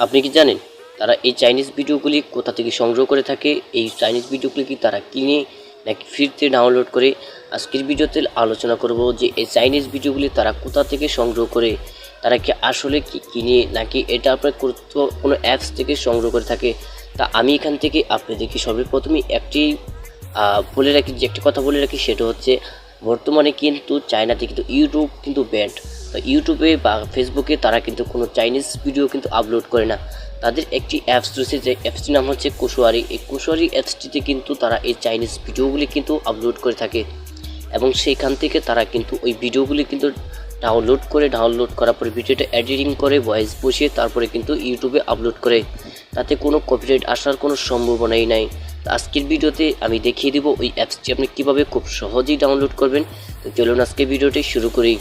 আপনি কি জানেন তারা এই চাইনিজ ভিডিওগুলি কোথা থেকে সংগ্রহ করে থাকে? এই চাইনিজ ভিডিওগুলি কি তারা কিনে নাকি ফ্রিতে ডাউনলোড করে? আজকের ভিডিওতে আলোচনা করব যে এই চাইনিজ ভিডিওগুলি তারা কোথা থেকে সংগ্রহ করে, তারা কি আসলে কি কিনে নাকি এটা আপনার কোনো অ্যাপস থেকে সংগ্রহ করে থাকে। তা আমি এখান থেকে আপনাদেরকে সর্বপ্রথমে একটি কথা বলে রাখি, সেটা হচ্ছে বর্তমানে কিন্তু চায়নাতে কিন্তু ইউটিউব কিন্তু ব্যান্ড। তো ইউটিউবে বা ফেসবুকে তারা কিন্তু কোনো চাইনিজ ভিডিও কিন্তু আপলোড করে না। তাদের একটি অ্যাপস রয়েছে, যে অ্যাপসটির নাম হচ্ছে কোশোয়ারি। এই কোশোয়ারি অ্যাপসটিতে কিন্তু তারা এই চাইনিজ ভিডিওগুলি কিন্তু আপলোড করে থাকে এবং সেইখান থেকে তারা কিন্তু ওই ভিডিওগুলি কিন্তু ডাউনলোড করার পরে ভিডিওটা এডিটিং করে ভয়েস বসিয়ে তারপরে কিন্তু ইউটিউবে আপলোড করে। তাতে কোনো কপিরাইট আসার কোনো সম্ভাবনাই নাই। আজকের ভিডিওতে আমি দেখিয়ে দেবো ওই অ্যাপসটি আপনি কীভাবে খুব সহজেই ডাউনলোড করবেন। তো চলুন আজকে ভিডিওটি শুরু করি।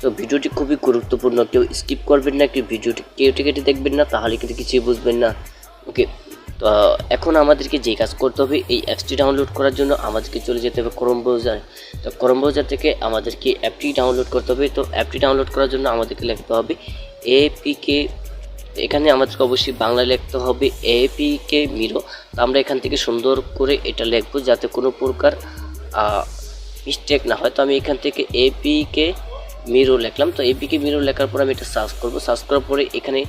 তো ভিডিওটি খুবই গুরুত্বপূর্ণ, কেউ স্কিপ করবেন না, কেউ ভিডিওটি কেটে দেখবেন না, তাহলে কিন্তু কিছুই বুঝবেন না। ওকে, তো এখন আমাদেরকে যে কাজ করতে হবে, এই অ্যাপসটি ডাউনলোড করার জন্য আমাদেরকে চলে যেতে হবে ক্রোম ব্রাউজার। তো ক্রোম ব্রাউজার থেকে আমাদেরকে অ্যাপটি ডাউনলোড করতে হবে। তো অ্যাপটি ডাউনলোড করার জন্য আমাদেরকে লিখতে হবে এপিকে। এখানে আমাদেরকে অবশ্যই বাংলা লিখতে হবে এপিকে মিরো। তো আমরা এখান থেকে সুন্দর করে এটা লিখবো যাতে কোনো প্রকার মিস্টেক না হয়। তো আমি এখান থেকে এপিকে মিরো লিখলাম। তো এপিকে মিরো লেখার পর আমি এটা সার্চ করব। সার্চ করার পরে এখানে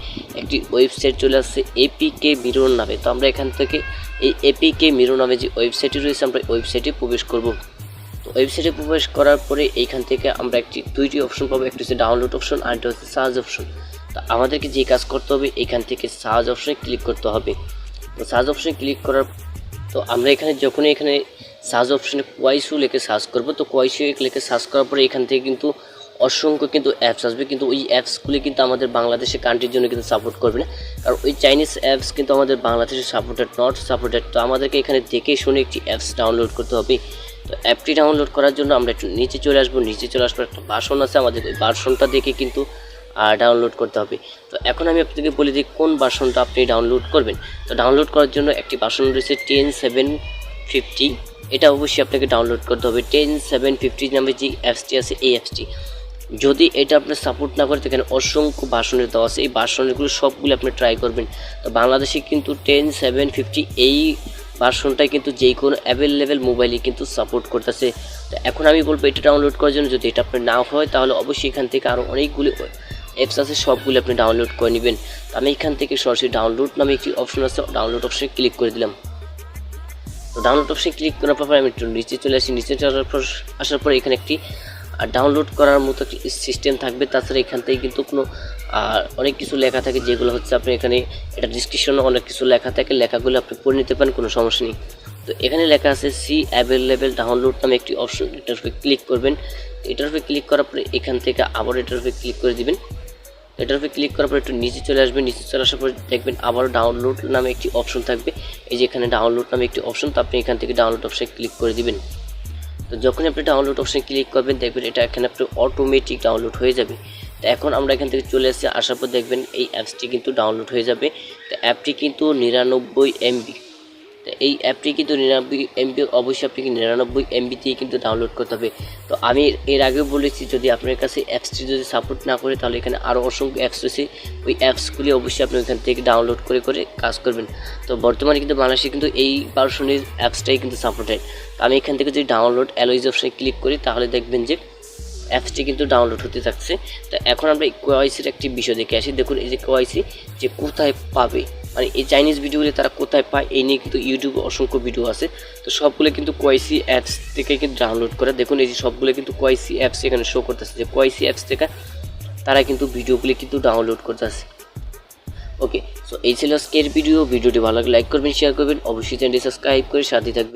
একটি ওয়েবসাইট চলে আসছে এপিকে মিরোর নামে। তো আমরা এখান থেকে এই এপিকে মিরো নামে যে ওয়েবসাইটটি রয়েছে আমরা ওয়েবসাইটে প্রবেশ করব। তো ওয়েবসাইটে প্রবেশ করার পরে এইখান থেকে আমরা দুইটি অপশন পাবো, একটি হচ্ছে ডাউনলোড অপশন আর একটা হচ্ছে সার্চ অপশন। তো আমাদেরকে যে কাজ করতে হবে, এখান থেকে সার্চ অপশনে ক্লিক করতে হবে। তো সার্চ অপশনে ক্লিক করার তো আমরা যখনই এখানে সার্চ অপশনে কোয়াইসু লিখে সার্চ করব। তো কোয়াইসু লিখে সার্চ করার পরে এখান থেকে কিন্তু অসংখ্য কিন্তু অ্যাপস আসবে, কিন্তু ওই অ্যাপসগুলি কিন্তু আমাদের বাংলাদেশের কান্ট্রির জন্য কিন্তু সাপোর্ট করবে না, কারণ ওই চাইনিজ অ্যাপস কিন্তু আমাদের বাংলাদেশে নট সাপোর্টেড। তো আমাদেরকে এখানে দেখে শুনে একটি অ্যাপস ডাউনলোড করতে হবে। তো অ্যাপটি ডাউনলোড করার জন্য আমরা একটু নিচে চলে আসবো। নিচে চলে আসার একটা ভার্সন আছে, আমাদের ওই ভার্সনটা দেখে কিন্তু ডাউনলোড করতে হবে। তো এখন আমি আপনাদেরকে বলে দিই কোন ভার্সনটা আপনি ডাউনলোড করবেন। তো ডাউনলোড করার জন্য একটি ভার্সন রয়েছে 10750। এটা অবশ্যই আপনাকে ডাউনলোড করতে হবে। 10750 নামে যে অ্যাপসটি আছে, এই অ্যাপসটি যদি এটা আপনার সাপোর্ট না করে, এখানে অসংখ্য ভার্সনের দেওয়া আছে, এই ভার্সনগুলো সবগুলো আপনি ট্রাই করবেন। তো বাংলাদেশে কিন্তু 10750 এই ভার্সনটাই কিন্তু যে কোনো অ্যাভেলেবেল মোবাইলে কিন্তু সাপোর্ট করতেছে। তো এখন আমি বলবো এটা ডাউনলোড করার জন্য, যদি এটা আপনার না হয় তাহলে অবশ্যই এখান থেকে আরও অনেকগুলি অ্যাপস আছে, সবগুলো আপনি ডাউনলোড করে নেবেন। তো আমি এখান থেকে সরাসরি ডাউনলোড নামে একটি অপশন আছে, ডাউনলোড অপশনে ক্লিক করে দিলাম। তো ডাউনলোড অপশনে ক্লিক করার পর আমি একটু নিচে চলে আসি। নিচে আসার পর এখানে একটি ডাউনলোড করার মতো একটি সিস্টেম থাকবে। তাছাড়া এখান থেকে কিন্তু কোনো অনেক কিছু লেখা থাকে, যেগুলো হচ্ছে আপনি এখানে এটা ডিসক্রিপশনে অনেক কিছু লেখা থাকে, লেখাগুলো আপনি পড়ে নিতে পারেন, কোনো সমস্যা নেই। তো এখানে লেখা আছে সি অ্যাভেলেবেল ডাউনলোড নামে একটি অপশন, এটার উপরে ক্লিক করবেন। এটার উপরে ক্লিক করার পরে এখান থেকে আবার এটার উপরে ক্লিক করে দিবেন। এটার উপরে ক্লিক করার পর একটু নিচে চলে আসবেন। নিচে চলে আসার পর দেখবেন আবারও ডাউনলোড নামে একটি অপশন থাকবে। এই যে এখানে ডাউনলোড নামে একটি অপশন, তো আপনি এখান থেকে ডাউনলোড অপশনে ক্লিক করে দিবেন। তো যখন আপনি ডাউনলোড অপশনে ক্লিক করবেন দেখবেন এটা এখানে আপনার অটোমেটিক ডাউনলোড হয়ে যাবে। তো এখন আমরা এখান থেকে চলে আসছি, আসার পর দেখবেন এই অ্যাপসটি কিন্তু ডাউনলোড হয়ে যাবে। তো অ্যাপটি কিন্তু 99 MB। তো এই অ্যাপটি কিন্তু 99 MB, অবশ্যই আপনাকে 99 MB দিয়ে কিন্তু ডাউনলোড করতে হবে। তো আমি এর আগেও বলেছি, যদি আপনার কাছে অ্যাপসটি যদি সাপোর্ট না করে তাহলে এখানে আরও অসংখ্য অ্যাপস রয়েছে, ওই অ্যাপসগুলি অবশ্যই আপনি এখান থেকে ডাউনলোড করে কাজ করবেন। তো বর্তমানে কিন্তু বাংলাদেশে কিন্তু এই ভার্সনের অ্যাপসটাই কিন্তু সাপোর্টেড। তো আমি এখান থেকে যদি ডাউনলোড অ্যালোইজ অপশনে ক্লিক করি তাহলে দেখবেন যে অ্যাপসটি কিন্তু ডাউনলোড হতে থাকছে। তো এখন আমরা কেওয়াইসির একটি বিষয় দেখে আসি। দেখুন এই যে কেওয়াইসি যে কোথায় পাবে, মানে এই চাইনিজ ভিডিওগুলি তারা কোথায় পায়, এই নিয়ে কিন্তু ইউটিউবে অসংখ্য ভিডিও আছে। তো সবগুলো কিন্তু কোয়াইসি অ্যাপস থেকে কিন্তু ডাউনলোড করে। দেখুন এই যে সবগুলো কিন্তু কোয়াইসি অ্যাপস এখানে শো করতেছে, যে কোয়াইসি অ্যাপস থেকে তারা কিন্তু ভিডিওগুলি কিন্তু ডাউনলোড করতেছে। ওকে, সো এই ছিল আজকের ভিডিওটি ভালো লাগলে লাইক করবেন, শেয়ার করবেন, অবশ্যই চ্যানেলটি সাবস্ক্রাইব করে সাথে থাকবেন।